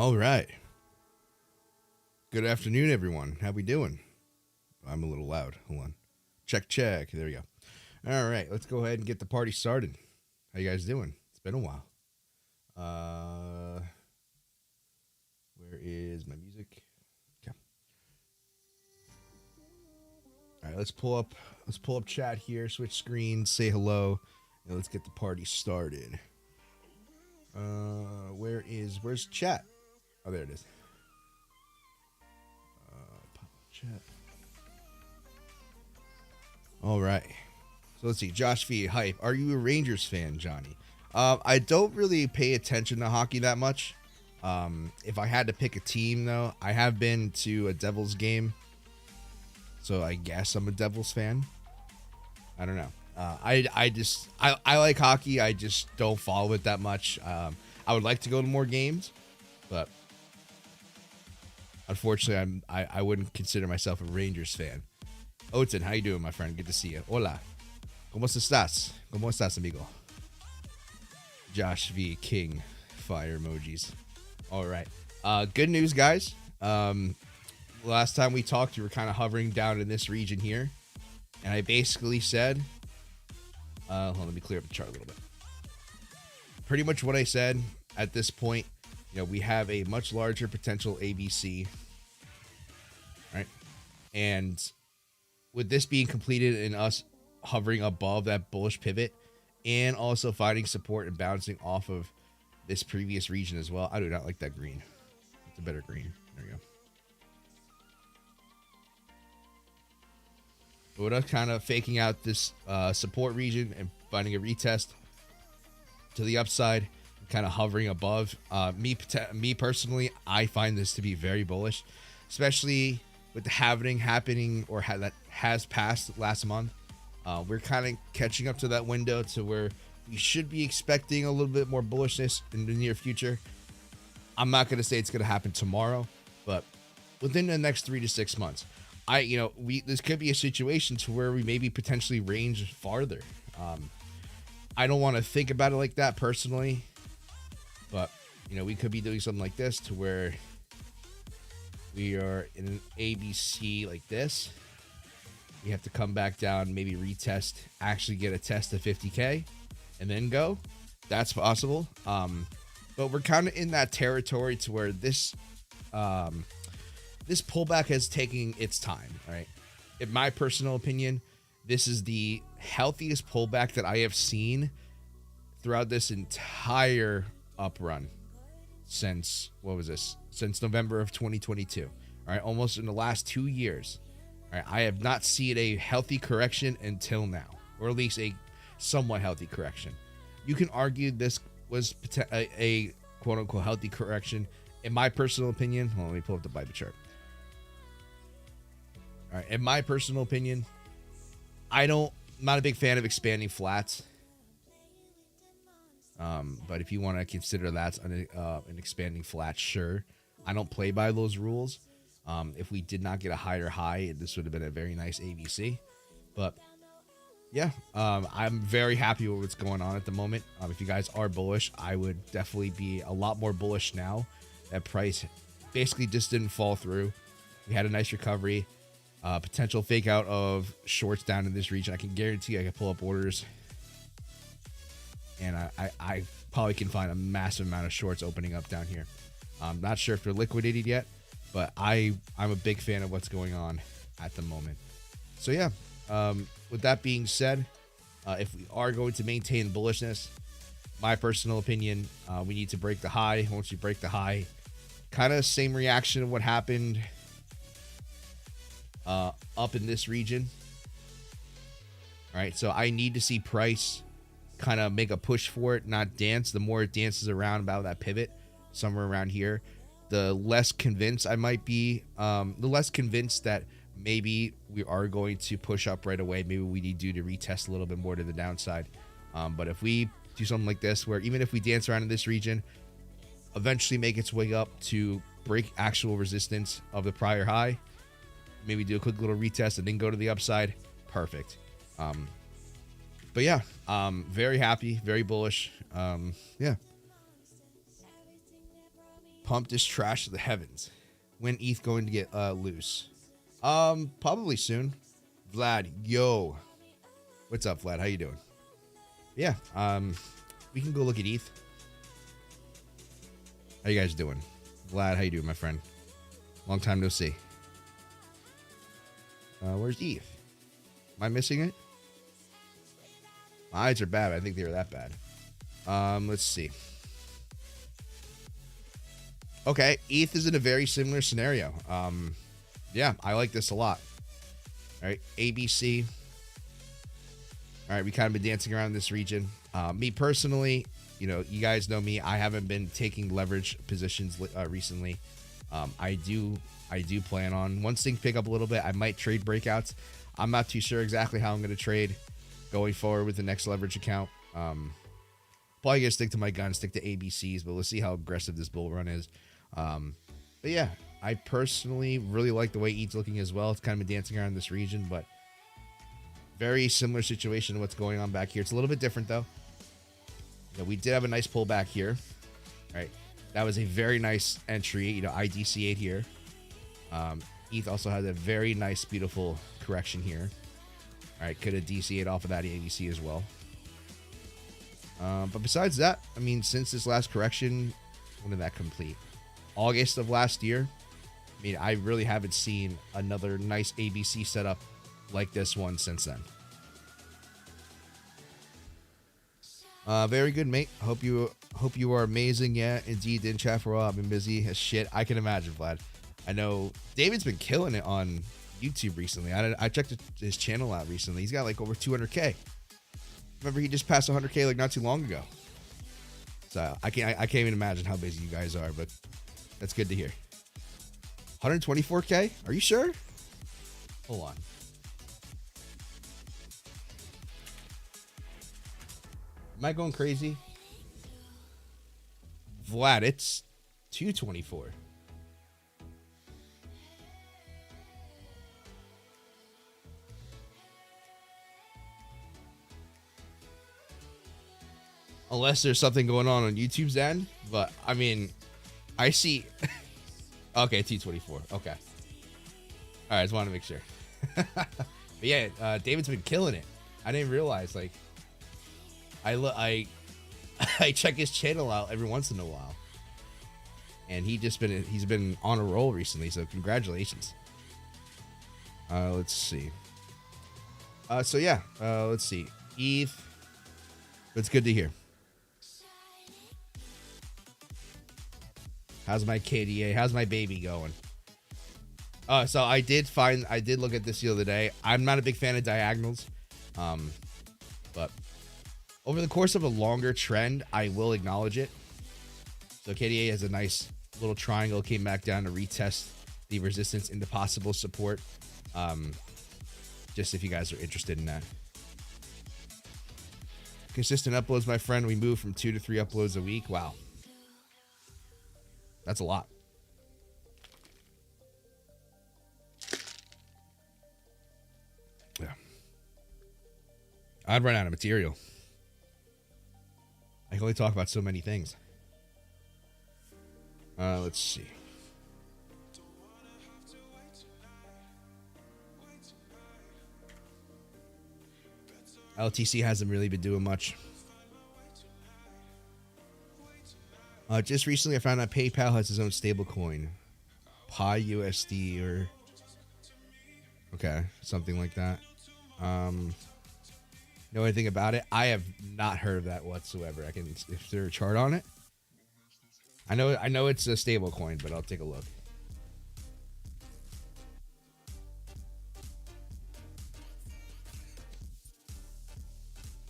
All right. Good afternoon, everyone. How we doing? I'm a little loud. Hold on. Check, check. There we go. All right. Let's go ahead and get the party started. How you guys doing? It's been a while. Where is my music? Okay. All right. Let's pull up chat here. Switch screens. Say hello. And let's get the party started. Where's chat? Oh, there it is. Chat. All right. So let's see. Josh V. Hype. Are you a Rangers fan, Johnny? I don't really pay attention to hockey that much. If I had to pick a team, though, I have been to a Devils game. So I guess I'm a Devils fan. I don't know. I like hockey. I just don't follow it that much. I would like to go to more games, but unfortunately, I wouldn't consider myself a Rangers fan. Oten, how you doing, my friend? Good to see you. Hola. ¿Cómo estás? ¿Cómo estás, amigo? Josh V. King. Fire emojis. All right. Good news, guys. Last time we talked, you were kind of hovering down in this region here. And I basically said, hold on, let me clear up the chart a little bit. Pretty much what I said at this point, we have a much larger potential ABC, right? And with this being completed and us hovering above that bullish pivot and also finding support and bouncing off of this previous region as well. I do not like that green. It's a better green. There we go. But with us kind of faking out this support region and finding a retest to the upside, kind of hovering above. Me personally, I find this to be very bullish, especially with the halving happening or that has passed last month. We're kind of catching up to that window to where we should be expecting a little bit more bullishness in the near future. I'm not going to say it's going to happen tomorrow, but within the next 3 to 6 months, this could be a situation to where we maybe potentially range farther. I don't want to think about it like that personally, but we could be doing something like this to where we are in an ABC like this. We have to come back down, maybe retest, actually get a test of 50K and then go. That's possible. But we're kind of in that territory to where this pullback is taking its time. All right. In my personal opinion, this is the healthiest pullback that I have seen throughout this entire up run since November of 2022. All right. Almost in the last 2 years. All right, I have not seen a healthy correction until now, or at least a somewhat healthy correction. You can argue this was a quote-unquote healthy correction. In my personal opinion, hold on, let me pull up the Bybit chart. All right, in my personal opinion, I'm not a big fan of expanding flats. But if you want to consider that an expanding flat, sure. I don't play by those rules. If we did not get a higher high, this would have been a very nice ABC. But yeah, I'm very happy with what's going on at the moment. If you guys are bullish, I would definitely be a lot more bullish now. That price basically just didn't fall through. We had a nice recovery. Potential fake out of shorts down in this region. I can guarantee I can pull up orders. And I probably can find a massive amount of shorts opening up down here. I'm not sure if they're liquidated yet, but I'm a big fan of what's going on at the moment. So yeah, with that being said, if we are going to maintain bullishness, my personal opinion, we need to break the high. Once we break the high, kind of same reaction of what happened up in this region. All right, so I need to see price kind of make a push for it, not dance. The more it dances around about that pivot, somewhere around here, the less convinced I might be. The less convinced that maybe we are going to push up right away. Maybe we need to retest a little bit more to the downside. But if we do something like this, where even if we dance around in this region, eventually make its way up to break actual resistance of the prior high, maybe do a quick little retest and then go to the upside, perfect. But yeah, very happy, very bullish. Yeah. pump this trash to the heavens. When ETH going to get loose? Probably soon. Vlad, yo. What's up, Vlad? How you doing? Yeah, we can go look at ETH. How you guys doing? Vlad, how you doing, my friend? Long time no see. Where's ETH? Am I missing it? My eyes are bad. I think they were that bad. Let's see. Okay, ETH is in a very similar scenario. Yeah, I like this a lot. All right, ABC. All right, we kind of been dancing around this region. Me personally, you know, you guys know me. I haven't been taking leverage positions recently. I do plan on, once things pick up a little bit, I might trade breakouts. I'm not too sure exactly how I'm going to trade going forward with the next leverage account. Probably going to stick to my gun, stick to ABCs, but let's see how aggressive this bull run is. But yeah, I personally really like the way ETH's looking as well. It's kind of been dancing around this region, but very similar situation to what's going on back here. It's a little bit different though. You know, we did have a nice pullback here, right? That was a very nice entry. You know, I DCA'd here. ETH also had a very nice, beautiful correction here. All right, could have DCA'd off of that ABC as well. But besides that, I mean, since this last correction, when did that complete? August of last year. I mean, I really haven't seen another nice ABC setup like this one since then. Very good, mate. Hope you are amazing. Yeah, indeed. Didn't chat for a while. I've been busy as shit. I can imagine, Vlad. I know David's been killing it on YouTube recently. I checked his channel out recently. He's got like over 200K. Remember, he just passed 100K like not too long ago. So I can't even imagine how busy you guys are, but that's good to hear. 124K? Are you sure? Hold on. Am I going crazy? Vlad, it's 224. Unless there's something going on YouTube's end. But, I mean, I see... Okay, 224. Okay. All right, I just want to make sure. But yeah, David's been killing it. I didn't realize, like... I check his channel out every once in a while. And he's been on a roll recently, so congratulations. Let's see. So yeah, let's see. ETH. It's good to hear. How's my KDA? How's my baby going? So I did look at this the other day. I'm not a big fan of diagonals. But over the course of a longer trend, I will acknowledge it. So KDA has a nice little triangle, came back down to retest the resistance into possible support. Just if you guys are interested in that. Consistent uploads, my friend. We moved from 2 to 3 uploads a week. Wow. That's a lot. Yeah. I'd run out of material. I can only talk about so many things. Let's see. LTC hasn't really been doing much. Just recently I found out PayPal has its own stablecoin. Pi USD or... Okay, something like that. Know anything about it? I have not heard of that whatsoever. I can, if there's a chart on it. I know it's a stablecoin, but I'll take a look.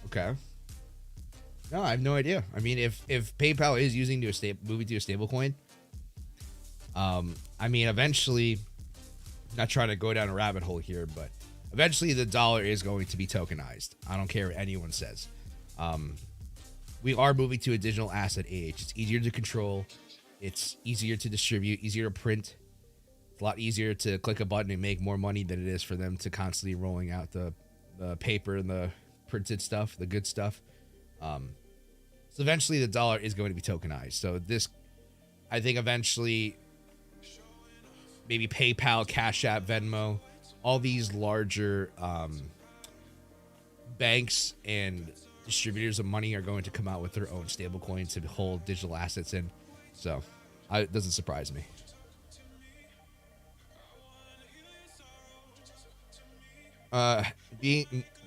Okay. No, I have no idea. I mean, if PayPal is moving to a stablecoin, I mean, eventually, not trying to go down a rabbit hole here, but eventually the dollar is going to be tokenized. I don't care what anyone says. We are moving to a digital asset age. It's easier to control. It's easier to distribute, easier to print. It's a lot easier to click a button and make more money than it is for them to constantly rolling out the paper and the printed stuff, the good stuff. So eventually the dollar is going to be tokenized. So this, I think eventually maybe PayPal, Cash App, Venmo, all these larger banks and distributors of money are going to come out with their own stablecoin to hold digital assets in. So it doesn't surprise me.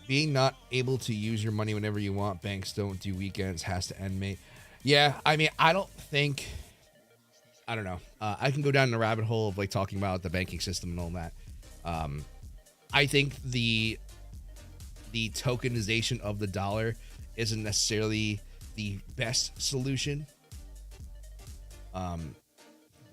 Being not able to use your money whenever you want. Banks don't do weekends. Has to end, mate. Yeah, I mean, I don't know. I can go down the rabbit hole of like talking about the banking system and all that. I think the tokenization of the dollar isn't necessarily the best solution.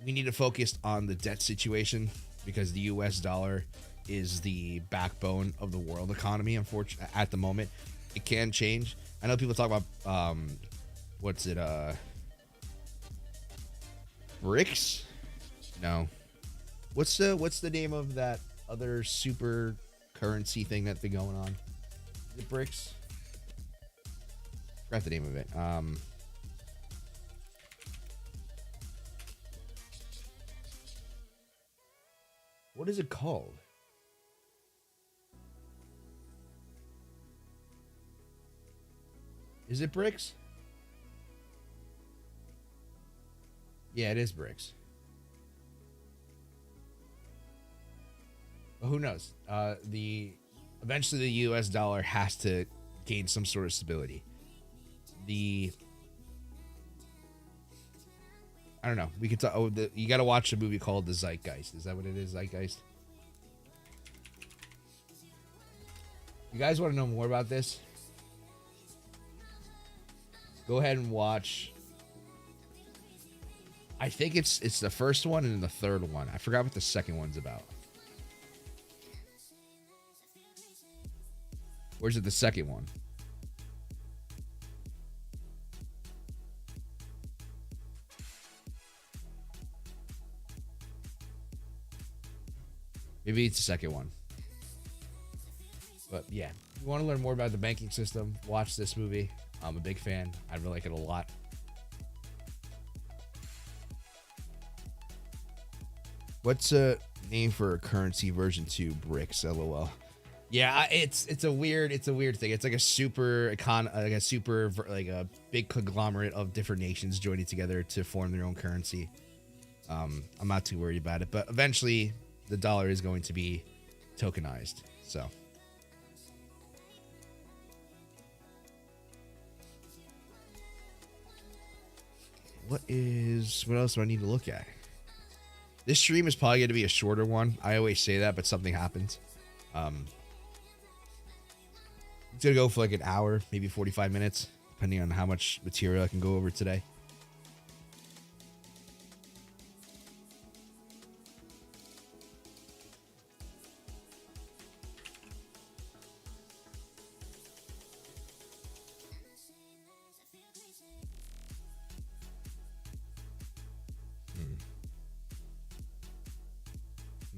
We need to focus on the debt situation because the US dollar is the backbone of the world economy. Unfortunately, at the moment, it can change. I know people talk about BRICS? No. What's the name of that other super currency thing that's been going on? Is it BRICS? Forgot the name of it. What is it called? Is it BRICS? Yeah, it is BRICS. But who knows? Eventually the US dollar has to gain some sort of stability. I don't know. We could talk. You got to watch a movie called The Zeitgeist. Is that what it is? Zeitgeist. You guys want to know more about this? Go ahead and watch. I think it's the first one and then the third one. I forgot what the second one's about. Where's it? The second one? Maybe it's the second one. But yeah, if you want to learn more about the banking system, watch this movie. I'm a big fan. I really like it a lot. What's a name for a currency version 2? BRICS, LOL. Yeah, it's a weird thing. It's like a a big conglomerate of different nations joining together to form their own currency. I'm not too worried about it, but eventually the dollar is going to be tokenized. So what else do I need to look at? This stream is probably going to be a shorter one. I always say that, but something happens. It's going to go for like an hour, maybe 45 minutes, depending on how much material I can go over today.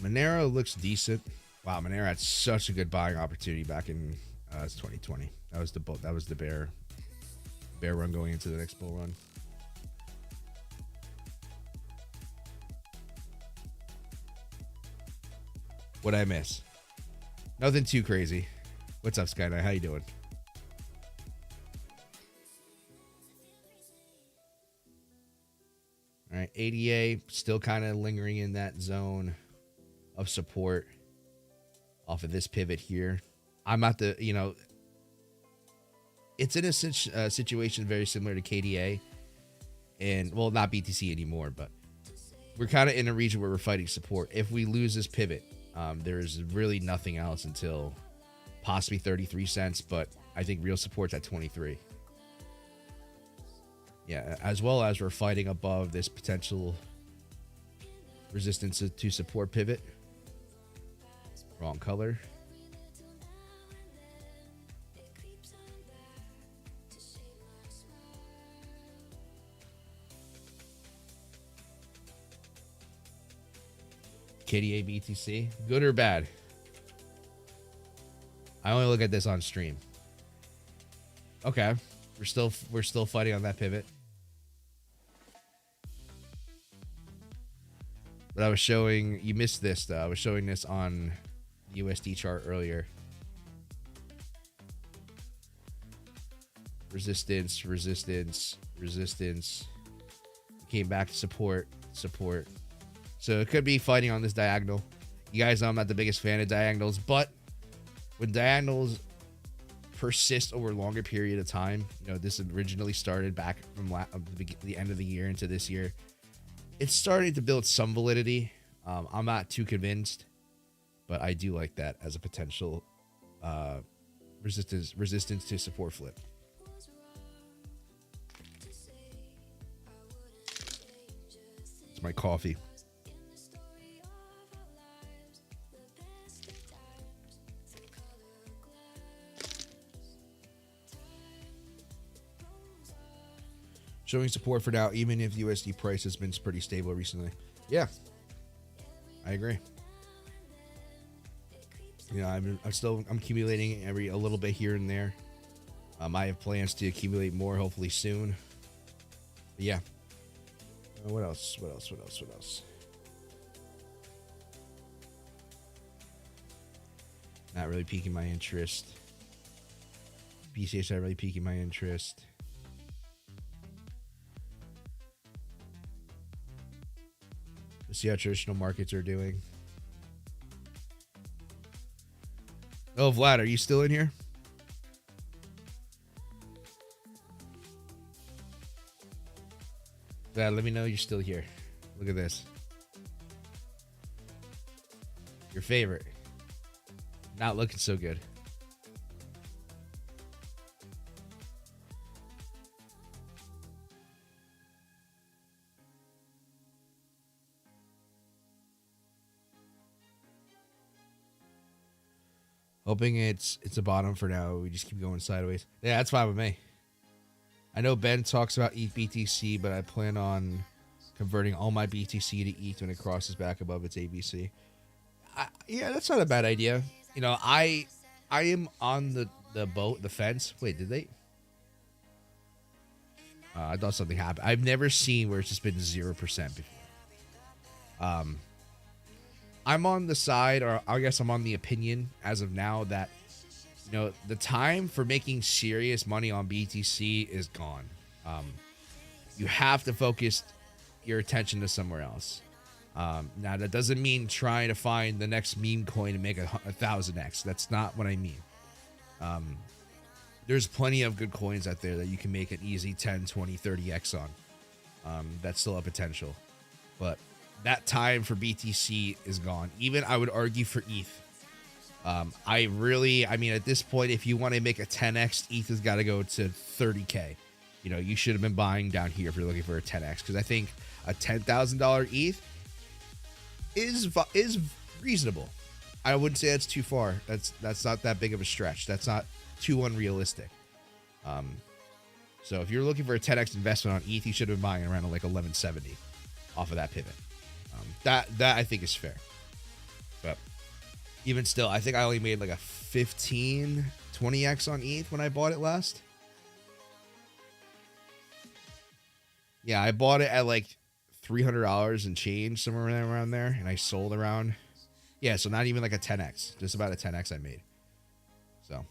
Monero looks decent. Wow, Monero had such a good buying opportunity back in 2020. That was the bear run going into the next bull run. What'd I miss? Nothing too crazy. What's up, Sky Knight? How you doing? All right, ADA still kind of lingering in that zone of support off of this pivot here. I'm at the, it's in a situation very similar to KDA and, well, not BTC anymore, but we're kind of in a region where we're fighting support. If we lose this pivot, there's really nothing else until possibly 33 cents, but I think real support's at 23. Yeah, as well as we're fighting above this potential resistance to support pivot. Wrong color. KDA BTC, good or bad? I only look at this on stream. Okay, we're still fighting on that pivot. But I was showing, you missed this though. I was showing this on the USD chart earlier. Resistance, resistance, resistance. Came back to support, support. So it could be fighting on this diagonal. You guys know I'm not the biggest fan of diagonals, but when diagonals persist over a longer period of time, you know, this originally started back from the end of the year into this year. It's starting to build some validity. I'm not too convinced, but I do like that as a potential resistance to support flip. It's my coffee. Showing support for now, even if USD price has been pretty stable recently. Yeah, I agree. You know, I'm accumulating a little bit here and there. I have plans to accumulate more, hopefully soon. But yeah. What else? What else? What else? What else? Not really piquing my interest. BCH not really piquing my interest. Let's see how traditional markets are doing. Oh, Vlad, are you still in here? Vlad, let me know you're still here. Look at this. Your favorite. Not looking so good. Hoping it's a bottom for now. We just keep going sideways. Yeah, that's fine with me. I know Ben talks about ETH BTC, but I plan on converting all my BTC to ETH when it crosses back above its ABC. Yeah, that's not a bad idea. You know, I am on the boat, the fence. Wait, did they? I thought something happened. I've never seen where it's just been 0% before. I'm on the side, or I guess I'm on the opinion as of now that, you know, the time for making serious money on BTC is gone. You have to focus your attention to somewhere else. Now, that doesn't mean trying to find the next meme coin and make a 1000x. That's not what I mean. There's plenty of good coins out there that you can make an easy 10, 20, 30x on. That's still a potential. But that time for BTC is gone. Even I would argue for ETH. I mean, at this point, if you want to make a 10x, ETH has got to go to 30K. You know, you should have been buying down here if you're looking for a 10x, because I think a $10,000 ETH is reasonable. I wouldn't say that's too far. That's not that big of a stretch. That's not too unrealistic. So if you're looking for a 10x investment on ETH, you should have been buying around like 1170 off of that pivot. That I think is fair. But even still, I think I only made like a 15, 20x on ETH when I bought it last. Yeah, I bought it at like $300 and change, somewhere around there, and I sold around. Yeah, so not even like a 10x, just about a 10x I made. So.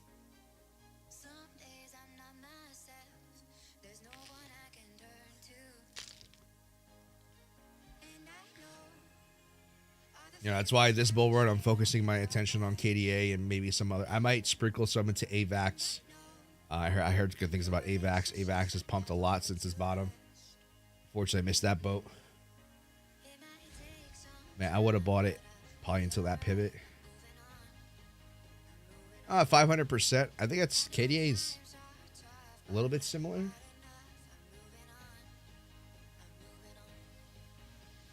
You know, that's why this bull run, I'm focusing my attention on KDA and maybe some other. I might sprinkle some into AVAX. I heard good things about AVAX. AVAX has pumped a lot since its bottom. Fortunately, I missed that boat. Man, I would have bought it probably until that pivot. 500%. I think that's KDA's a little bit similar.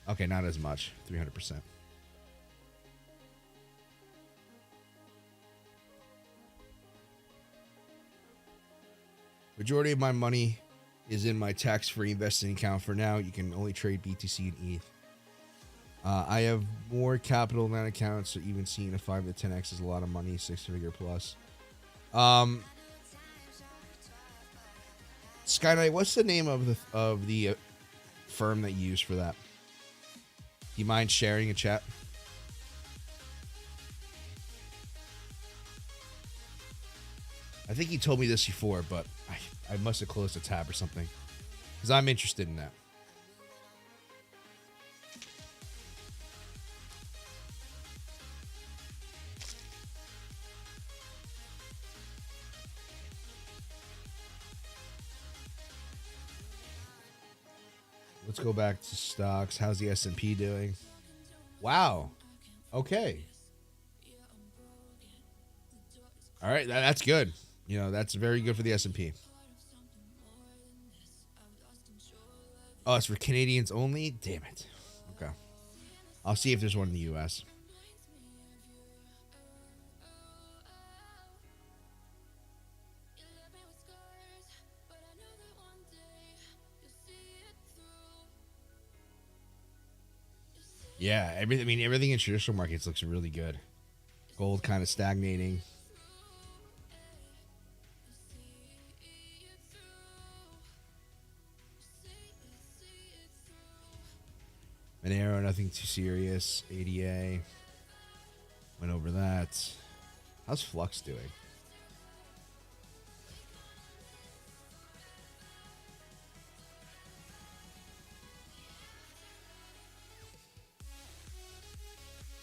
Okay, not as much. 300%. Majority of my money is in my tax-free investing account for now. You can only trade BTC and ETH. I have more capital in that account, so even seeing a 5 to 10x is a lot of money, 6-figure plus. Sky Knight, what's the name of the firm that you use for that? you mind sharing a chat? I think you told me this before, but I must have closed a tab or something. Because I'm interested in that. Let's go back to stocks. How's the S&P doing? Wow. Okay. All right, that's good. You know, that's very good for the S&P. Oh, it's for Canadians only? Damn it. Okay. I'll see if there's one in the U.S. Yeah, everything in traditional markets looks really good. Gold kind of stagnating. Monero, nothing too serious. ADA. Went over that. How's Flux doing?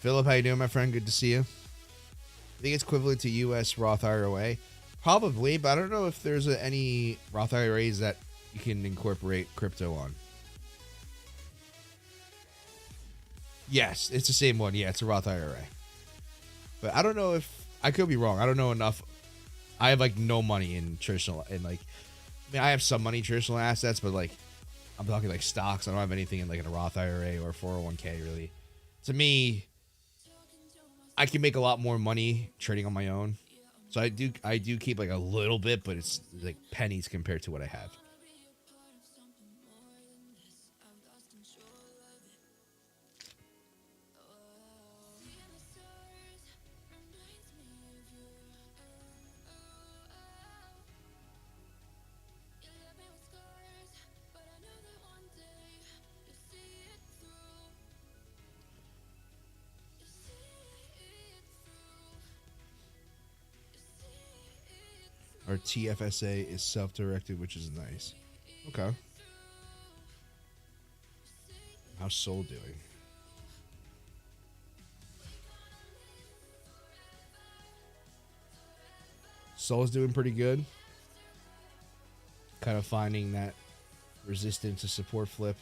Philip, how you doing, my friend? Good to see you. I think it's equivalent to U.S. Roth IRA. Probably, but I don't know if there's any Roth IRAs that you can incorporate crypto on. Yes, it's the same one. Yeah, it's a Roth IRA. But I don't know if I could be wrong. I don't know enough. I have like no money in traditional and like I have some money in traditional assets, but like I'm talking like stocks. I don't have anything in like a Roth IRA or 401k really. To me, I can make a lot more money trading on my own. So I do keep like a little bit, but it's like pennies compared to what I have. Our TFSA is self-directed, which is nice. Okay. How's Sol doing? Sol's doing pretty good. Kind of finding that resistance to support flip.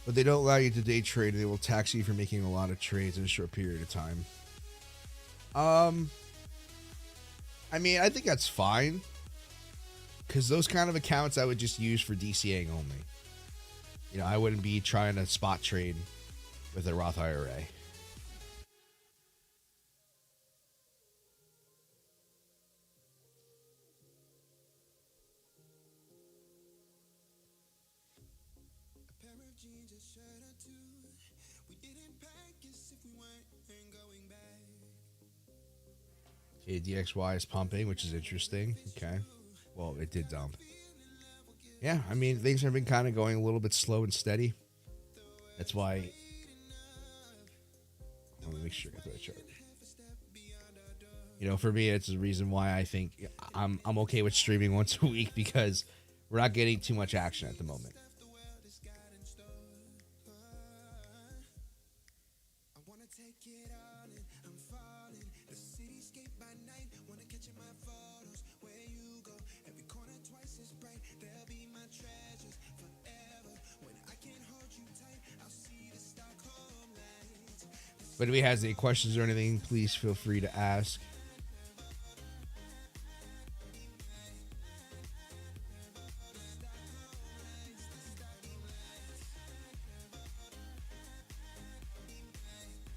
But they don't allow you to day trade. They will tax you for making a lot of trades in a short period of time. I mean, I think that's fine. Because those kind of accounts I would just use for DCAing only. You know, I wouldn't be trying to spot trade with a Roth IRA. Okay, DXY is pumping, which is interesting. Okay. Well, it did dump. Yeah, I mean, things have been kind of going a little bit slow and steady. That's why. Let me make sure I get the chart. You know, for me, it's the reason why I think I'm okay with streaming once a week because we're not getting too much action at the moment. But if anybody has any questions or anything, please feel free to ask.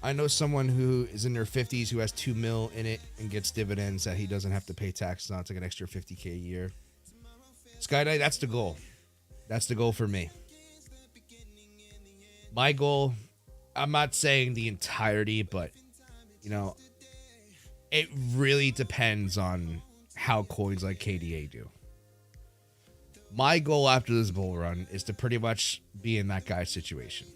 I know someone who is in their 50s who has $2 million in it and gets dividends that he doesn't have to pay taxes on. It's like an extra $50K a year. Skydive, that's the goal. That's the goal for me. My goal I'm not saying the entirety, but you know, it really depends on how coins like KDA do. My goal after this bull run is to pretty much be in that guy's situation.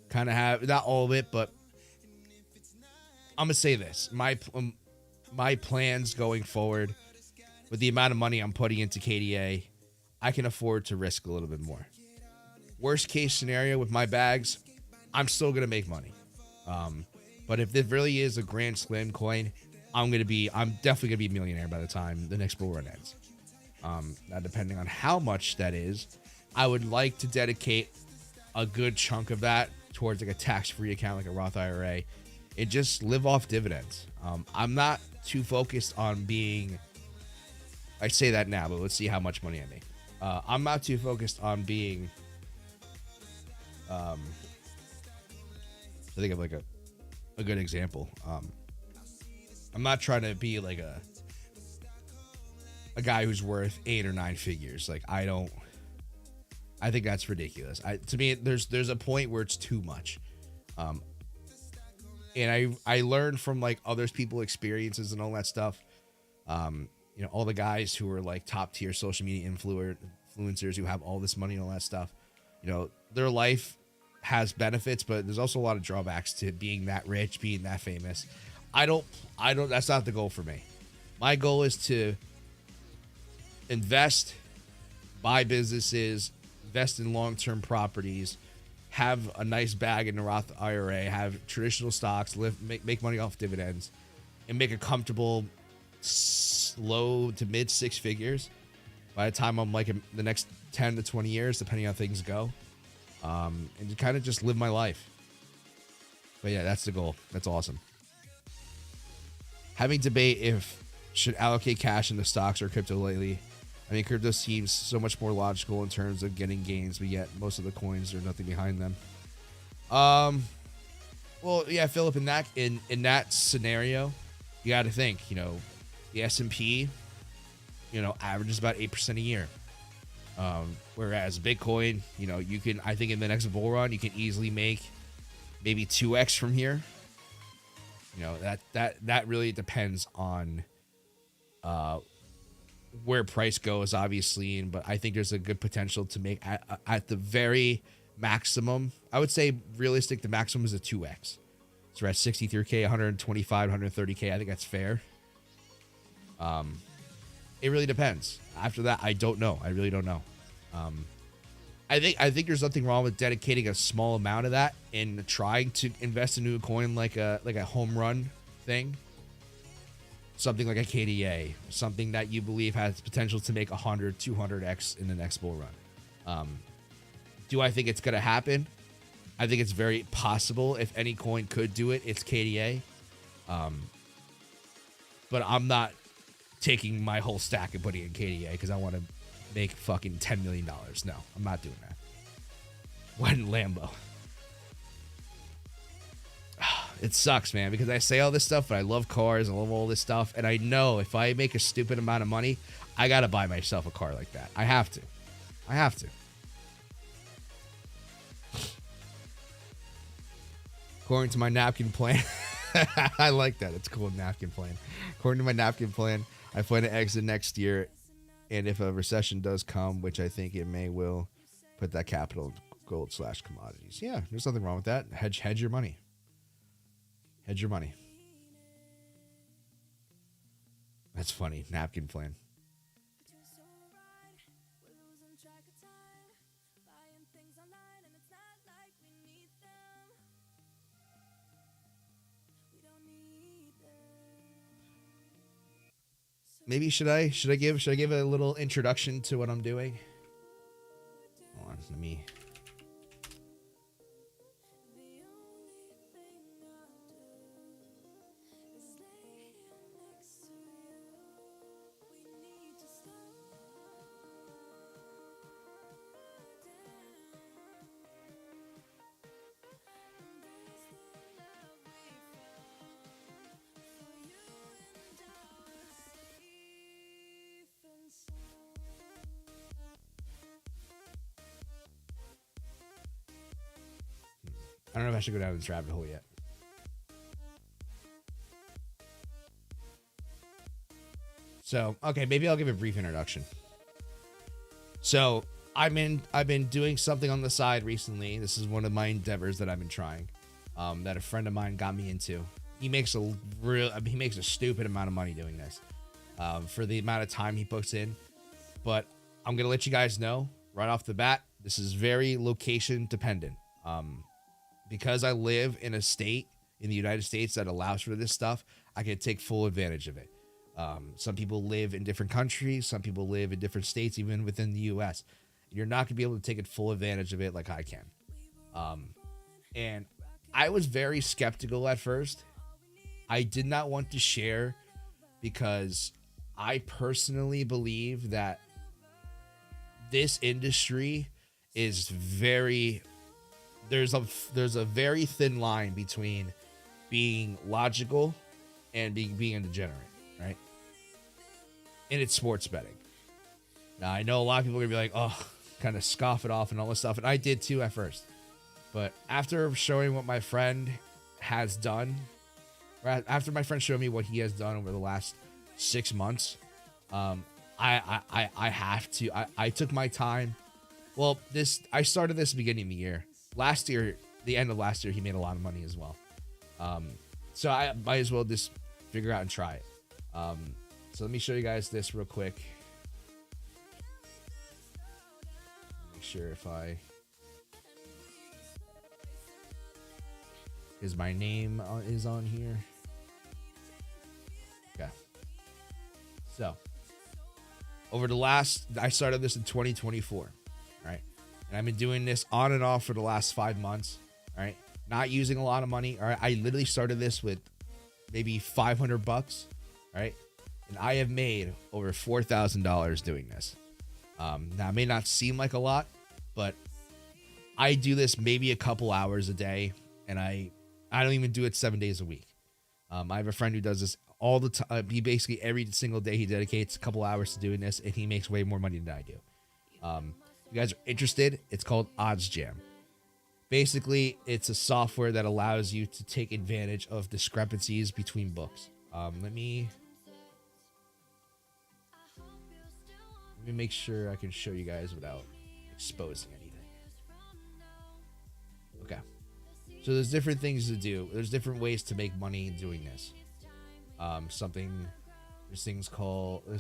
Kind of have, not all of it, but I'm gonna say this: my plans going forward, with the amount of money I'm putting into KDA, I can afford to risk a little bit more. Worst case scenario with my bags, I'm still gonna make money. But if this really is a Grand Slam coin, I'm definitely gonna be a millionaire by the time the next bull run ends. Now, depending on how much that is, I would like to dedicate a good chunk of that towards like a tax-free account, like a Roth IRA, and just live off dividends. I'm not too focused on being. I say that now, but let's see how much money I make. I'm not too focused on being. I think of like a good example. I'm not trying to be like a guy who's worth 8 or 9 figures. Like I think that's ridiculous. To me, there's a point where it's too much. And I learned from like others people's experiences and all that stuff. All the guys who are like top tier social media influencers who have all this money and all that stuff. Their life has benefits, but there's also a lot of drawbacks to being that rich, being that famous. I don't, that's not the goal for me. My goal is to invest, buy businesses, invest in long-term properties, have a nice bag in the Roth IRA, have traditional stocks, make money off dividends, and make a comfortable low to mid 6 figures by the time I'm like in the next 10 to 20 years, depending on how things go, and to kind of just live my life. But yeah, that's the goal. That's awesome. Having debate if should allocate cash into stocks or crypto lately. I mean, crypto seems so much more logical in terms of getting gains, but yet most of the coins, there's nothing behind them. Well, yeah, Philip, in that scenario, you got to think, the S&P, averages about 8% a year. Whereas Bitcoin, you can, I think in the next bull run, you can easily make maybe 2x from here. That really depends on where price goes, obviously, but I think there's a good potential to make at the very maximum. I would say realistic, the maximum is a 2x. So we're at 63K, 125, 130K. I think that's fair. It really depends. After that, I don't know. I really don't know. I think there's nothing wrong with dedicating a small amount of that and trying to invest into a coin like a home run thing. Something like a KDA, something that you believe has potential to make 100, 200x in the next bull run. Do I think it's going to happen? I think it's very possible. If any coin could do it, it's KDA. But I'm not taking my whole stack and putting it in KDA because I want to make fucking $10 million. No, I'm not doing that. One Lambo. It sucks, man, because I say all this stuff, but I love cars, I love all this stuff, and I know if I make a stupid amount of money, I gotta buy myself a car like that. I have to. According to my napkin plan, I like that. It's a cool napkin plan. According to my napkin plan, I plan to exit next year, and if a recession does come, which I think it will, put that capital in gold/commodities. Yeah, there's nothing wrong with that. Hedge your money. Hedge your money. That's funny. Napkin plan. Maybe should I give a little introduction to what I'm doing? Hold on, let me. I don't know if I should go down this rabbit hole yet. So, okay, maybe I'll give a brief introduction. So, I've been doing something on the side recently. This is one of my endeavors that I've been trying, that a friend of mine got me into. He makes a stupid amount of money doing this, for the amount of time he puts in. But I'm gonna let you guys know right off the bat, this is very location dependent. Because I live in a state in the United States that allows for this stuff, I can take full advantage of it. Some people live in different countries. Some people live in different states, even within the U.S. You're not going to be able to take full advantage of it like I can. And I was very skeptical at first. I did not want to share because I personally believe that this industry is there's a very thin line between being logical and being a degenerate, right? And it's sports betting. Now, I know a lot of people are going to be like, oh, kind of scoff it off and all this stuff. And I did too at first. But after showing what my friend has done, after my friend showed me what he has done over the last 6 months, I have to. I took my time. Well, I started this beginning of the year. Last year, the end of last year, he made a lot of money as well. So I might as well just figure out and try it. So let me show you guys this real quick. Make sure is my name is on here. Okay. So I started this in 2024, right? And I've been doing this on and off for the last 5 months, right? Not using a lot of money. All right. I literally started this with maybe $500, right? And I have made over $4,000 doing this. Now it may not seem like a lot, but I do this maybe a couple hours a day, and I don't even do it 7 days a week. I have a friend who does this all the time. He basically every single day he dedicates a couple hours to doing this, and he makes way more money than I do. You guys are interested? It's called Odds Jam. Basically, it's a software that allows you to take advantage of discrepancies between books. Let me make sure I can show you guys without exposing anything. Okay. So there's different things to do. There's different ways to make money doing this. There's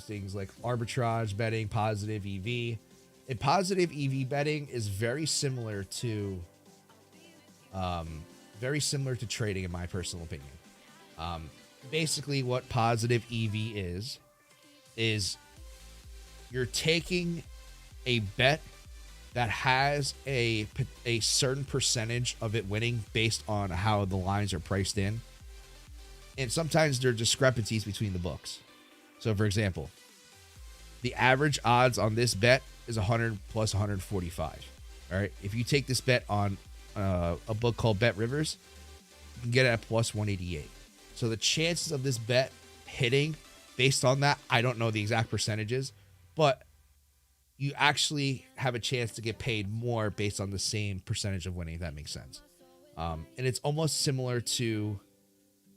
things like arbitrage betting, positive EV. And positive EV betting is very similar to trading, in my personal opinion. Basically, what positive EV is you're taking a bet that has a certain percentage of it winning based on how the lines are priced in. And sometimes there are discrepancies between the books. So, for example, the average odds on this bet is 100 plus 145. All right. If you take this bet on a book called Bet Rivers, you can get it at plus 188. So the chances of this bet hitting based on that, I don't know the exact percentages, but you actually have a chance to get paid more based on the same percentage of winning, if that makes sense. And it's almost similar to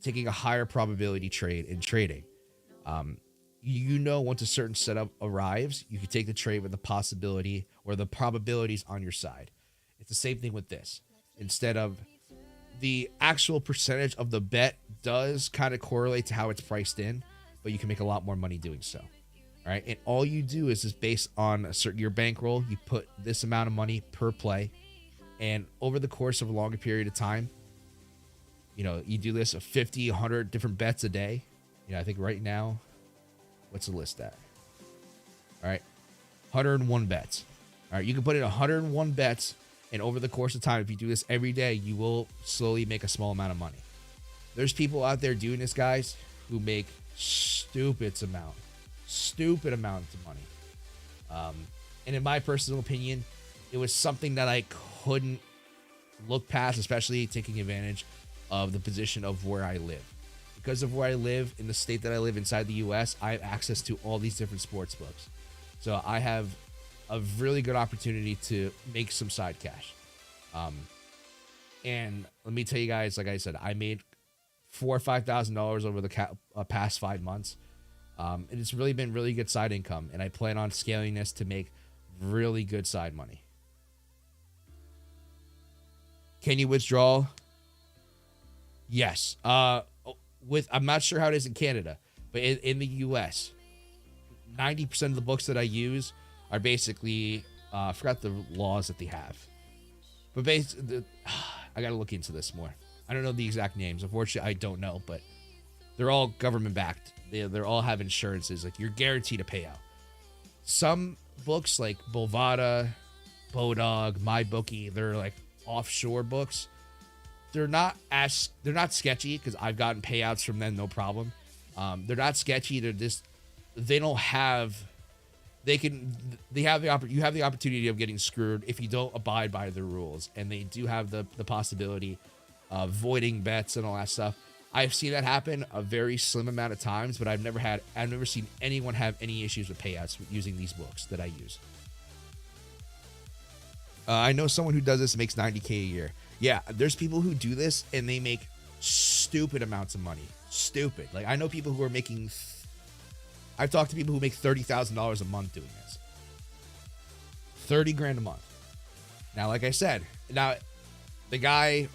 taking a higher probability trade in trading. Once a certain setup arrives, you can take the trade with the possibility or the probabilities on your side. It's the same thing with this. Instead of the actual percentage of the bet does kind of correlate to how it's priced in, but you can make a lot more money doing so. All right. And all you do is based on your bankroll, you put this amount of money per play. And over the course of a longer period of time, you do this of 50, 100 different bets a day. I think right now, what's the list at? All right. 101 bets. All right. You can put in 101 bets. And over the course of time, if you do this every day, you will slowly make a small amount of money. There's people out there doing this, guys, who make stupid amounts of money. And in my personal opinion, it was something that I couldn't look past, especially taking advantage of the position of where I live. Because of where I live, in the state that I live inside the U.S., I have access to all these different sports books. So I have a really good opportunity to make some side cash. And let me tell you guys, like I said, I made $4,000 or $5,000 over the past 5 months. And it's really been really good side income. And I plan on scaling this to make really good side money. Can you withdraw? Yes. I'm not sure how it is in Canada, but in the US, 90% of the books that I use are basically, I forgot the laws that they have. But basically, I got to look into this more. I don't know the exact names. Unfortunately, I don't know, but they're all government backed. They're all have insurances. Like, you're guaranteed a payout. Some books like Bovada, Bodog, MyBookie, they're like offshore books. They're not sketchy because I've gotten payouts from them, no problem. They're not sketchy. You have the opportunity of getting screwed if you don't abide by the rules, and they do have the possibility of voiding bets and all that stuff. I've seen that happen a very slim amount of times, but I've never seen anyone have any issues with payouts using these books that I use. I know someone who does this and makes $90K a year. Yeah, there's people who do this and they make stupid amounts of money. Stupid. Like, I know people who are making. I've talked to people who make $30,000 a month doing this. 30 grand a month. Now, like I said, there's a guy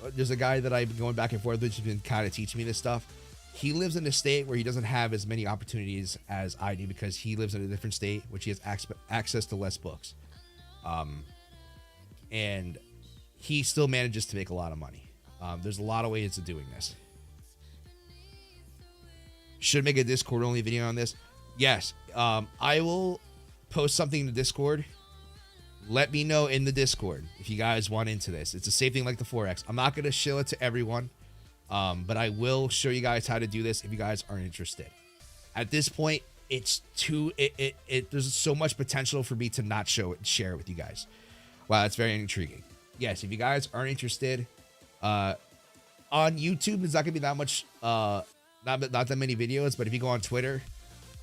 that I've been going back and forth with who's been kind of teaching me this stuff. He lives in a state where he doesn't have as many opportunities as I do because he lives in a different state, which he has access to less books. And he still manages to make a lot of money. There's a lot of ways of doing this. Should make a Discord only video on this. Yes, I will post something in the Discord. Let me know in the Discord if you guys want into this. It's the same thing like the Forex. I'm not going to show it to everyone, but I will show you guys how to do this if you guys aren't interested. At this point, there's so much potential for me to not show it and share it with you guys. Wow, that's very intriguing. Yes, if you guys aren't interested, on YouTube, there's not going to be that much, not that many videos, but if you go on Twitter,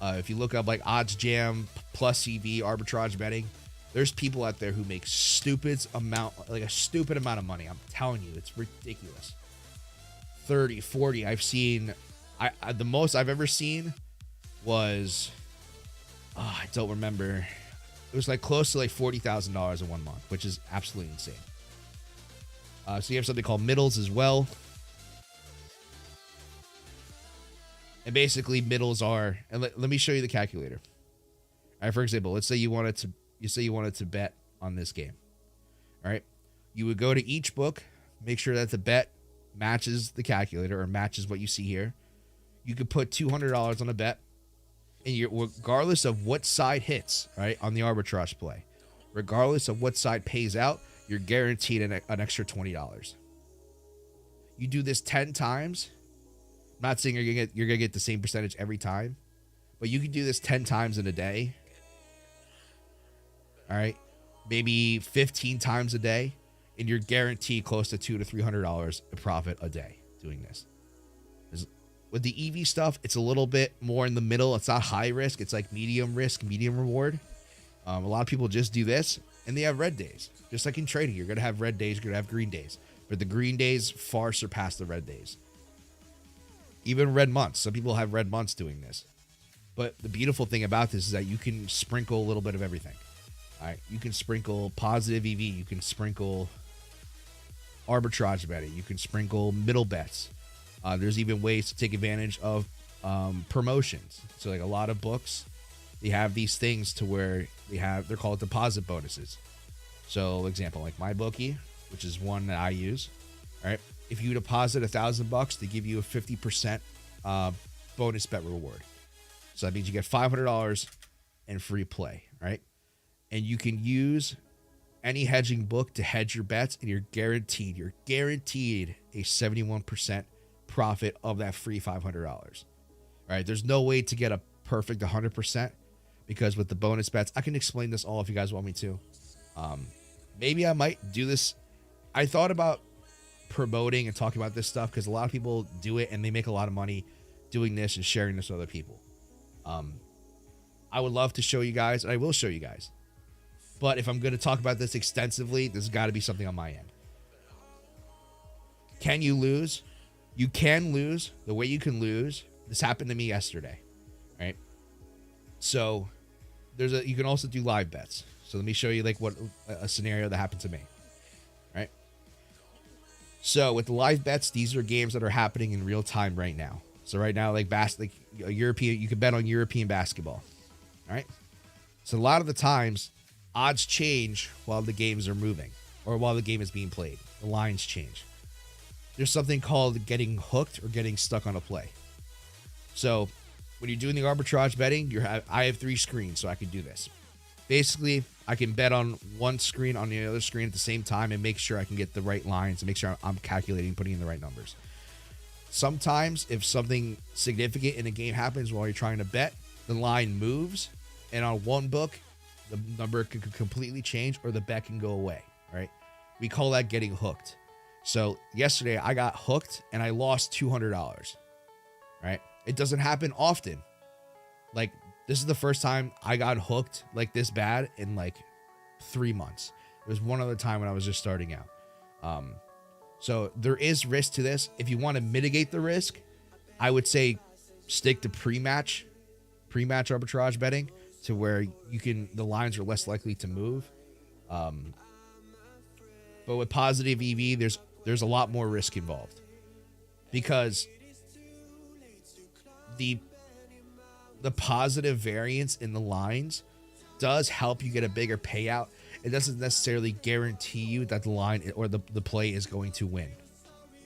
if you look up like Odds Jam, Plus CV, arbitrage betting, there's people out there who make a stupid amount of money. I'm telling you, it's ridiculous. 30, 40. I've seen, the most I've ever seen was, I don't remember. It was like close to like $40,000 in 1 month, which is absolutely insane. So you have something called middles as well. And basically middles are, and let me show you the calculator. All right, for example, let's say you wanted to bet on this game. All right. You would go to each book, make sure that the bet matches the calculator or matches what you see here. You could put $200 on a bet, and regardless of what side hits, right, on the arbitrage play, regardless of what side pays out, you're guaranteed an extra $20. You do this 10 times. I'm not saying you're gonna get the same percentage every time, but you can do this 10 times in a day. All right, maybe 15 times a day, and you're guaranteed close to $200 to $300 in profit a day doing this. With the EV stuff, it's a little bit more in the middle. It's not high risk. It's like medium risk, medium reward. A lot of people just do this, and they have red days. Just like in trading, you're going to have red days, you're going to have green days. But the green days far surpass the red days. Even red months. Some people have red months doing this. But the beautiful thing about this is that you can sprinkle a little bit of everything. All right, you can sprinkle positive EV. You can sprinkle arbitrage betting. You can sprinkle middle bets. There's even ways to take advantage of promotions. So like a lot of books, they have these things to where they're called deposit bonuses. So example, like MyBookie, which is one that I use. All right, if you deposit $1,000, they give you a 50% bonus bet reward. So that means you get $500 in free play, right? And you can use any hedging book to hedge your bets, and you're guaranteed a 71% profit of that free $500. All right, there's no way to get a perfect 100% because with the bonus bets, I can explain this all if you guys want me to. Maybe I might do this. I thought about promoting and talking about this stuff because a lot of people do it and they make a lot of money doing this and sharing this with other people. I would love to show you guys, and I will show you guys. But if I'm going to talk about this extensively, there's got to be something on my end. Can you lose? You can lose. The way you can lose, this happened to me yesterday, right? So you can also do live bets. So let me show you like what a scenario that happened to me, right? So with the live bets, these are games that are happening in real time right now. So right now, like European, you can bet on European basketball, all right? So a lot of the times, odds change while the games are moving or while the game is being played. The lines change. There's something called getting hooked or getting stuck on a play. So when you're doing the arbitrage betting, I have 3 screens, so I can do this. Basically, I can bet on one screen on the other screen at the same time and make sure I can get the right lines and make sure I'm calculating, putting in the right numbers. Sometimes if something significant in a game happens while you're trying to bet, the line moves, and on one book, the number can completely change or the bet can go away, right? We call that getting hooked. So yesterday I got hooked and I lost $200, right? It doesn't happen often. Like, this is the first time I got hooked like this bad in like 3 months. It was one other time when I was just starting out. So there is risk to this. If you want to mitigate the risk, I would say stick to pre-match arbitrage betting to where the lines are less likely to move. But with positive EV, there's a lot more risk involved because the positive variance in the lines does help you get a bigger payout. It doesn't necessarily guarantee you that the line or the play is going to win.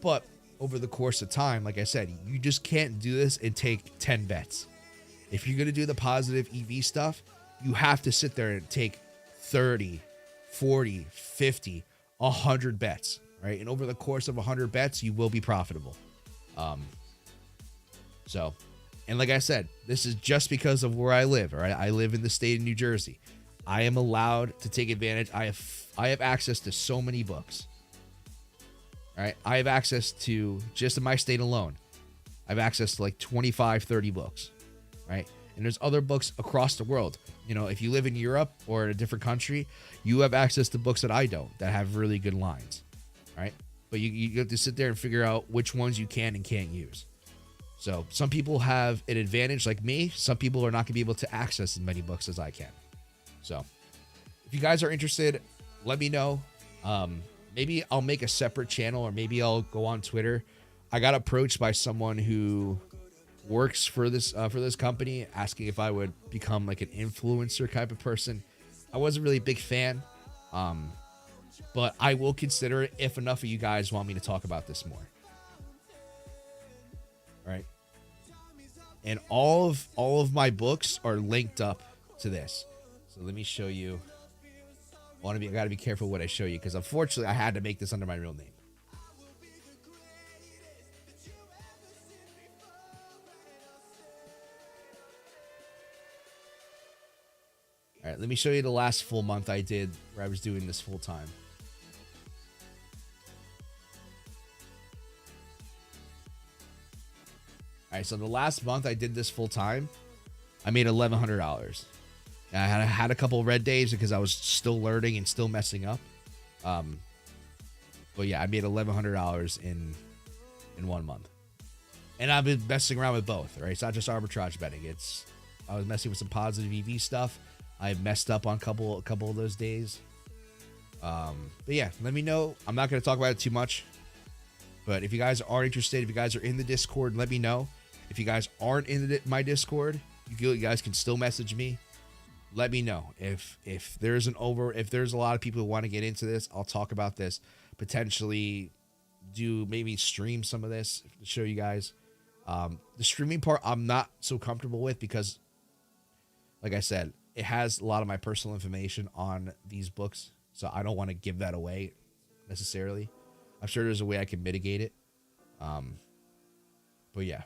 But over the course of time, like I said, you just can't do this and take 10 bets. If you're going to do the positive EV stuff, you have to sit there and take 30, 40, 50, 100 bets, right? And over the course of 100 bets, you will be profitable. And like I said, this is just because of where I live, all right? I live in the state of New Jersey. I am allowed to take advantage. I have access to so many books. All right? I have access to, just in my state alone, I have access to like 25, 30 books, right? And there's other books across the world. You know, if you live in Europe or in a different country, you have access to books that I don't, that have really good lines, right? But you have to sit there and figure out which ones you can and can't use. So some people have an advantage like me. Some people are not going to be able to access as many books as I can. So if you guys are interested, let me know. Maybe I'll make a separate channel or maybe I'll go on Twitter. I got approached by someone who works for this company asking if I would become like an influencer type of person. I wasn't really a big fan, but I will consider it if enough of you guys want me to talk about this more. All right. And all of my books are linked up to this. So let me show you. I got to be careful what I show you because unfortunately I had to make this under my real name. All right, let me show you the last full month I did where I was doing this full time. All right, so the last month I did this full time, I made $1,100. I had a couple of red days because I was still learning and still messing up. But yeah, I made $1,100 in 1 month. And I've been messing around with both, right? It's not just arbitrage betting. I was messing with some positive EV stuff. I messed up on a couple of those days. But yeah, let me know. I'm not going to talk about it too much. But if you guys are interested, if you guys are in the Discord, let me know. If you guys aren't in my Discord, you guys can still message me. Let me know. If there's a lot of people who want to get into this, I'll talk about this. Potentially maybe stream some of this to show you guys. The streaming part I'm not so comfortable with because, like I said, it has a lot of my personal information on these books. So I don't want to give that away necessarily. I'm sure there's a way I can mitigate it. But yeah.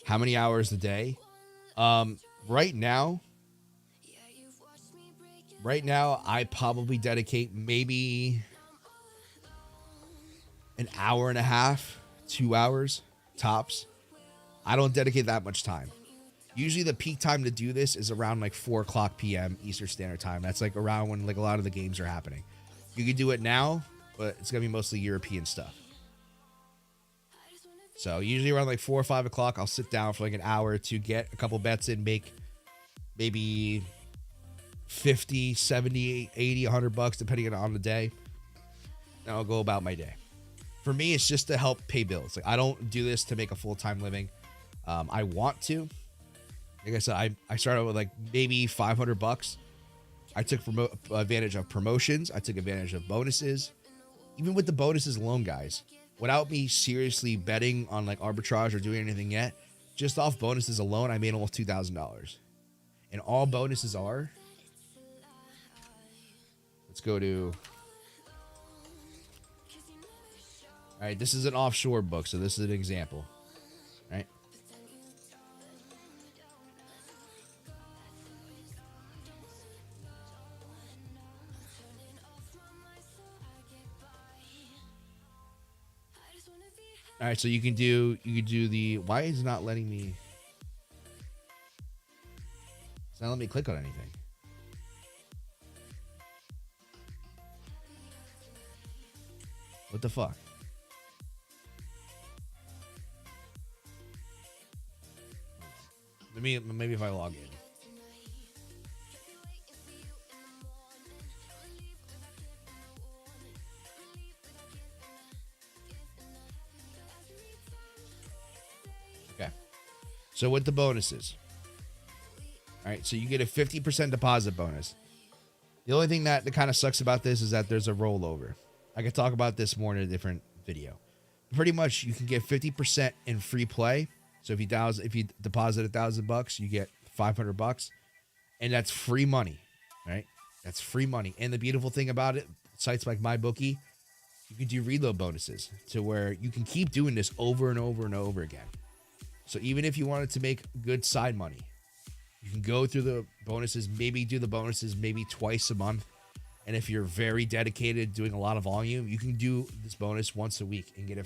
How many hours a day? Right now, I probably dedicate maybe an hour and a half 2 hours tops. I don't dedicate that much time. Usually the peak time to do this is around like 4 o'clock p.m. Eastern Standard Time. That's like around when like a lot of the games are happening. You can do it now, but it's going to be mostly European stuff. So usually around like 4 or 5 o'clock, I'll sit down for like an hour to get a couple bets in, make maybe 50, 70, 80, 100 bucks, depending on the day. And I'll go about my day. For me, it's just to help pay bills. Like, I don't do this to make a full-time living. I want to. Like I said, I started with like maybe 500 bucks. I took advantage of promotions. I took advantage of bonuses. Even with the bonuses alone, guys, without me seriously betting on like arbitrage or doing anything yet, just off bonuses alone, I made almost $2,000. And all bonuses are, let's go to, all right, this is an offshore book, so this is an example, right? All right, so you can do the, why is it not letting me, it's not letting me click on anything. What the fuck? Maybe if I log in. Okay. So with the bonuses. All right, so you get a 50% deposit bonus. The only thing that kind of sucks about this is that there's a rollover. I could talk about this more in a different video. Pretty much you can get 50% in free play. So if you deposit $1,000, you get 500 bucks, and that's free money, right? That's free money. And the beautiful thing about it, sites like MyBookie, you can do reload bonuses to where you can keep doing this over and over and over again. So even if you wanted to make good side money, you can go through the bonuses, maybe do the bonuses maybe twice a month. And if you're very dedicated, doing a lot of volume, you can do this bonus once a week and get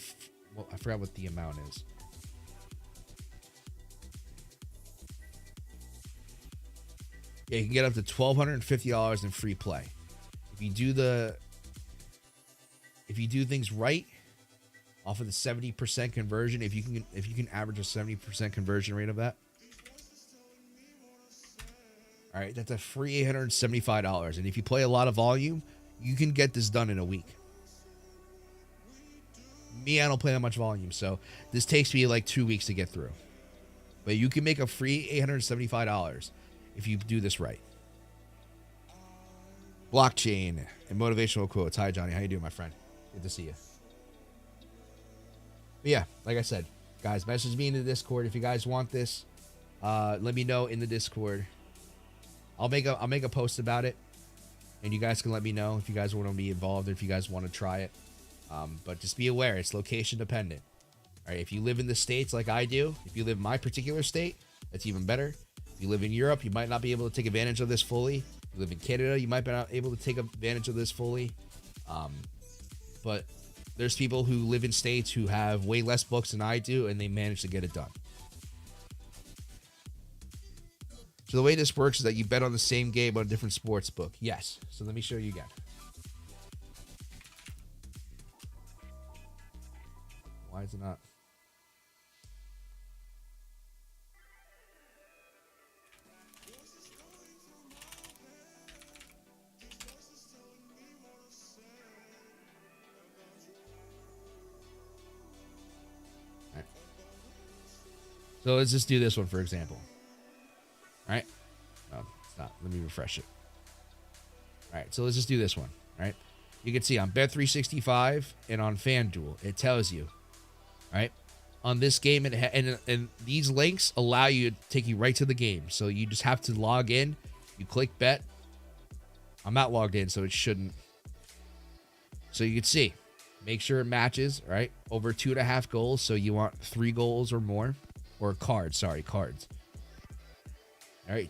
well, I forgot what the amount is. Yeah, you can get up to $1,250 in free play. If you do things right, off of the 70% conversion, if you can average a 70% conversion rate of that, all right, that's a free $875. And if you play a lot of volume, you can get this done in a week. Me, I don't play that much volume, so this takes me like 2 weeks to get through. But you can make a free $875 if you do this right. Blockchain and motivational quotes. Hi, Johnny. How you doing, my friend? Good to see you. But yeah, like I said, guys, message me in the Discord if you guys want this. Let me know in the Discord. I'll make a post about it, and you guys can let me know if you guys want to be involved or if you guys want to try it. But just be aware, it's location dependent. All right, if you live in the States like I do, if you live in my particular state, that's even better. If you live in Europe, you might not be able to take advantage of this fully. If you live in Canada, you might be not able to take advantage of this fully. But there's people who live in states who have way less books than I do, and they manage to get it done. So the way this works is that you bet on the same game on a different sports book. Yes. So let me show you again. Why is it not? All right. So let's just do this one, for example. All right. No, it's not. Let me refresh it. All right. So let's just do this one. All right. You can see on Bet365 and on FanDuel, it tells you, all right, on this game, and these links allow you to take you right to the game. So you just have to log in. You click bet. I'm not logged in, so it shouldn't. So you can see, make sure it matches, right? Over 2.5 goals. So you want 3 goals or more, or cards. Sorry, cards. All right,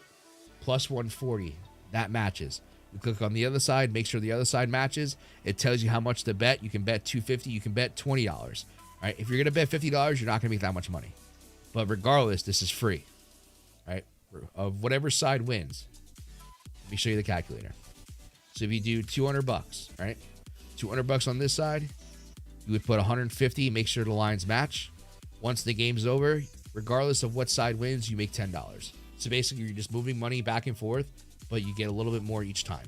plus 140, that matches. You click on the other side, make sure the other side matches. It tells you how much to bet. You can bet $250, you can bet $20. All right? If you're going to bet $50, you're not going to make that much money. But regardless, this is free, right? Of whatever side wins. Let me show you the calculator. So if you do $200, right? $200 on this side, you would put 150, make sure the lines match. Once the game's over, regardless of what side wins, you make $10. So basically, you're just moving money back and forth, but you get a little bit more each time.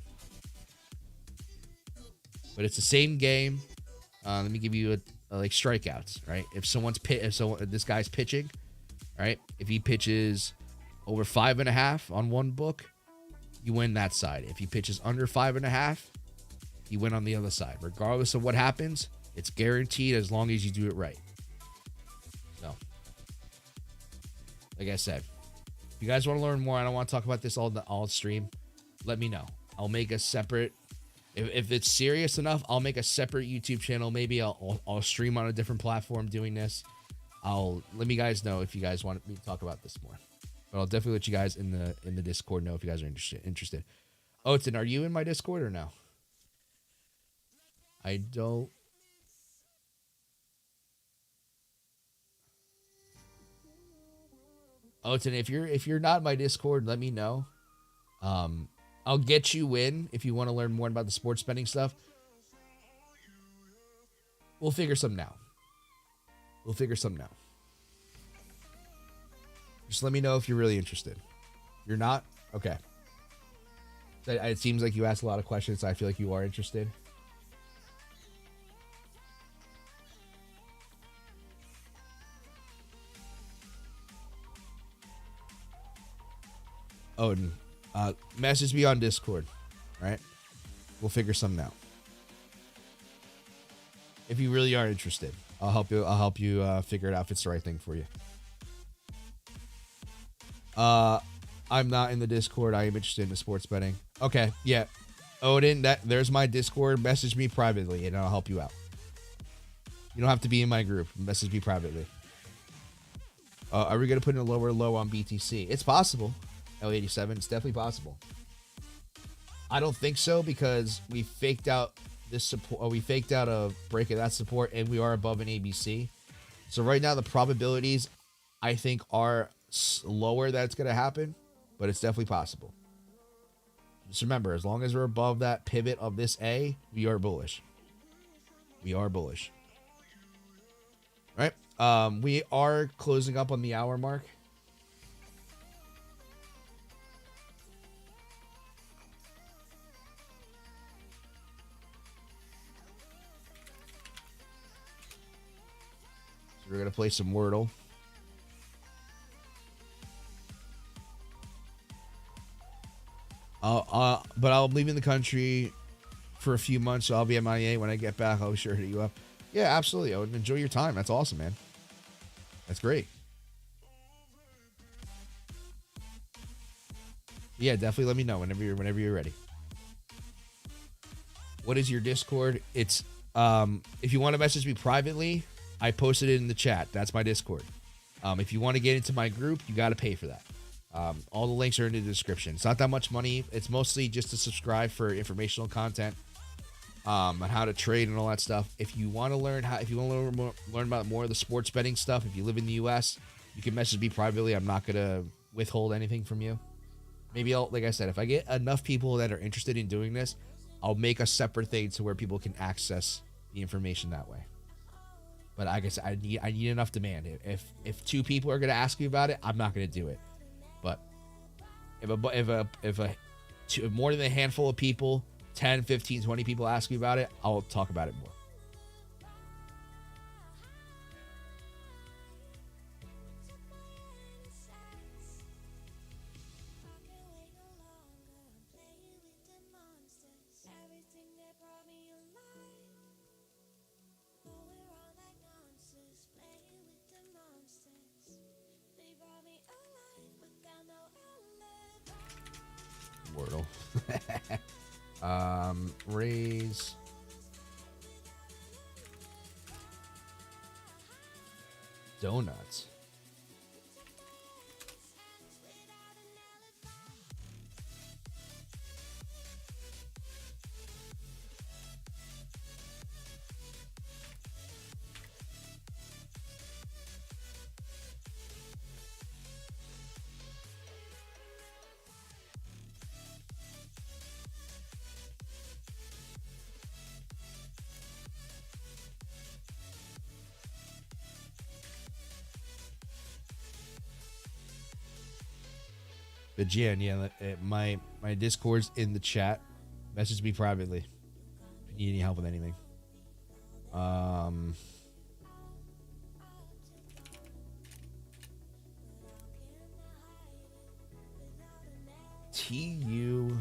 But it's the same game. Let me give you like strikeouts, right? If this guy's pitching, right? If he pitches over 5.5 on one book, you win that side. If he pitches under 5.5, you win on the other side. Regardless of what happens, it's guaranteed as long as you do it right. So, like I said, if you guys want to learn more, I don't want to talk about this all stream, let me know. I'll make a separate, if it's serious enough, I'll make a separate YouTube channel. Maybe I'll stream on a different platform doing this. Let me guys know if you guys want me to talk about this more. But I'll definitely let you guys in the Discord know if you guys are interested. Oten, are you in my Discord or no? I don't. Oten, if you're not in my Discord, let me know. I'll get you in if you want to learn more about the sports betting stuff. We'll figure something out. Just let me know if you're really interested. You're not? Okay. It seems like you asked a lot of questions, so I feel like you are interested. Odin, message me on Discord, right? We'll figure something out. If you really are interested, I'll help you figure it out if it's the right thing for you. I'm not in the Discord. I am interested in the sports betting. Okay, yeah. Odin, there's my Discord. Message me privately and I'll help you out. You don't have to be in my group. Message me privately. Are we going to put in a lower low on BTC? It's possible. L87, it's definitely possible. I don't think so because we faked out this support. We faked out a break of that support and we are above an ABC. So right now the probabilities I think are lower that it's going to happen, but it's definitely possible. Just remember, as long as we're above that pivot of this A, we are bullish. Right? We are closing up on the hour mark. So we're going to play some Wordle. But I'll be leaving the country for a few months, so I'll be MIA. When I get back, I'll be sure to hit you up. Yeah, absolutely. I would enjoy your time. That's awesome, man. That's great. Yeah, definitely let me know whenever you're ready. What is your Discord? It's if you want to message me privately, I posted it in the chat. That's my Discord. If you want to get into my group, you got to pay for that. All the links are in the description. It's not that much money. It's mostly just to subscribe for informational content on how to trade and all that stuff. If you want to learn learn about more of the sports betting stuff, if you live in the US, you can message me privately. I'm not gonna withhold anything from you. Maybe like I said, if I get enough people that are interested in doing this, I'll make a separate thing to where people can access the information that way. But like I said, I need enough demand. If 2 people are gonna ask me about it, I'm not gonna do it. But if more than a handful of people, 10, 15, 20 people ask me about it, I'll talk about it more. Wordle. Raise donuts. But Jan, yeah, my Discord's in the chat. Message me privately if you need any help with anything. TU.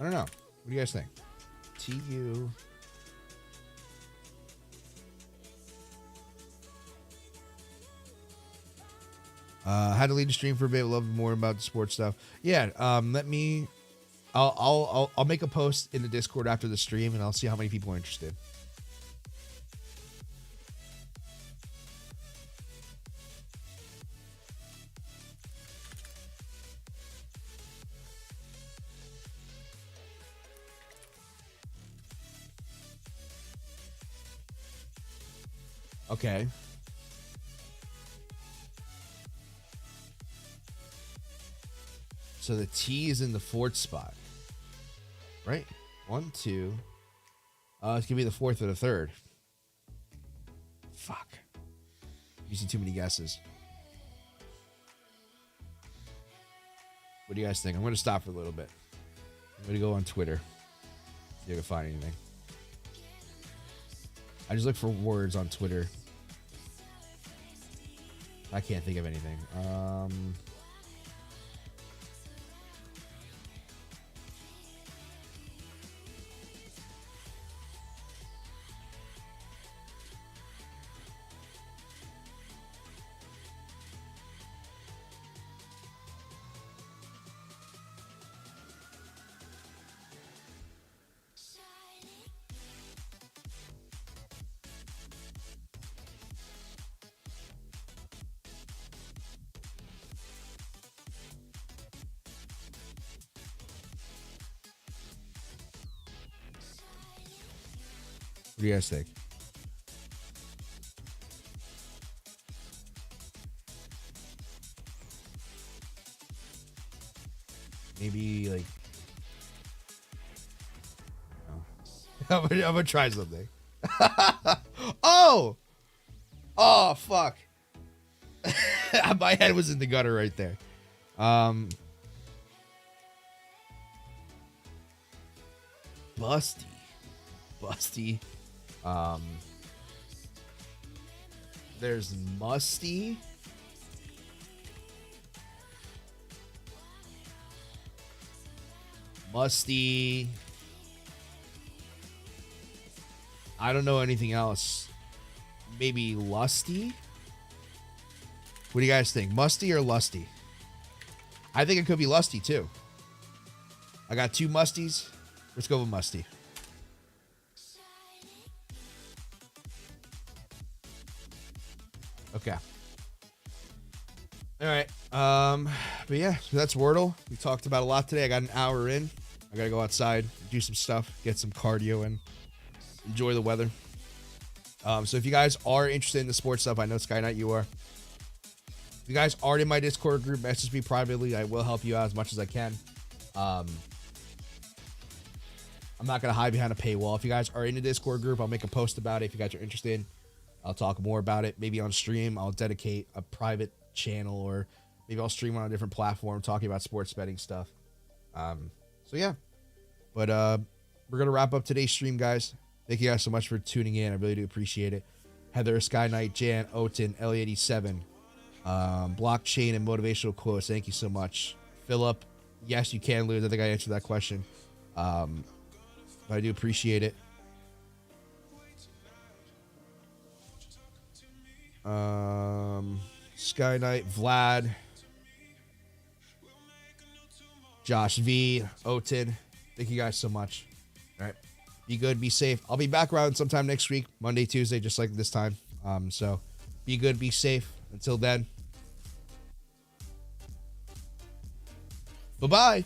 I don't know. What do you guys think? TU. Had to lead the stream for a bit. Love more about the sports stuff. Yeah. Let me. I'll make a post in the Discord after the stream, and I'll see how many people are interested. Okay. So the T is in the fourth spot, right? 1, 2. It's gonna be the fourth or the third. Fuck. Using too many guesses. What do you guys think? I'm gonna stop for a little bit. I'm gonna go on Twitter. See if I can find anything. I just look for words on Twitter. I can't think of anything. What do you guys think? Maybe like I'm gonna try something. Oh fuck. My head was in the gutter right there. Busty. There's musty. I don't know anything else. Maybe lusty. What do you guys think? Musty or lusty? I think it could be lusty too. I got 2 musties. Let's go with musty. Okay. All right. But yeah, so that's Wordle. We talked about a lot today. I got an hour in. I gotta go outside, do some stuff, get some cardio in, enjoy the weather. So if you guys are interested in the sports stuff, I know Sky Knight you are. If you guys aren't in my Discord group, message me privately. I will help you out as much as I can. I'm not gonna hide behind a paywall. If you guys are in the Discord group, I'll make a post about it. If you guys are interested, I'll talk more about it. Maybe on stream, I'll dedicate a private channel, or maybe I'll stream on a different platform talking about sports betting stuff. So yeah, but we're gonna wrap up today's stream, guys. Thank you guys so much for tuning in. I really do appreciate it. Heather, Sky Knight, Jan, Oten, Ellie87, blockchain and motivational quotes. Thank you so much, Philip. Yes, you can lose. I think I answered that question. But I do appreciate it. Sky Knight, Vlad, Josh V, Oten. Thank you guys so much. All right. Be good, be safe. I'll be back around sometime next week, Monday, Tuesday, just like this time. So be good, be safe. Until then. Bye-bye.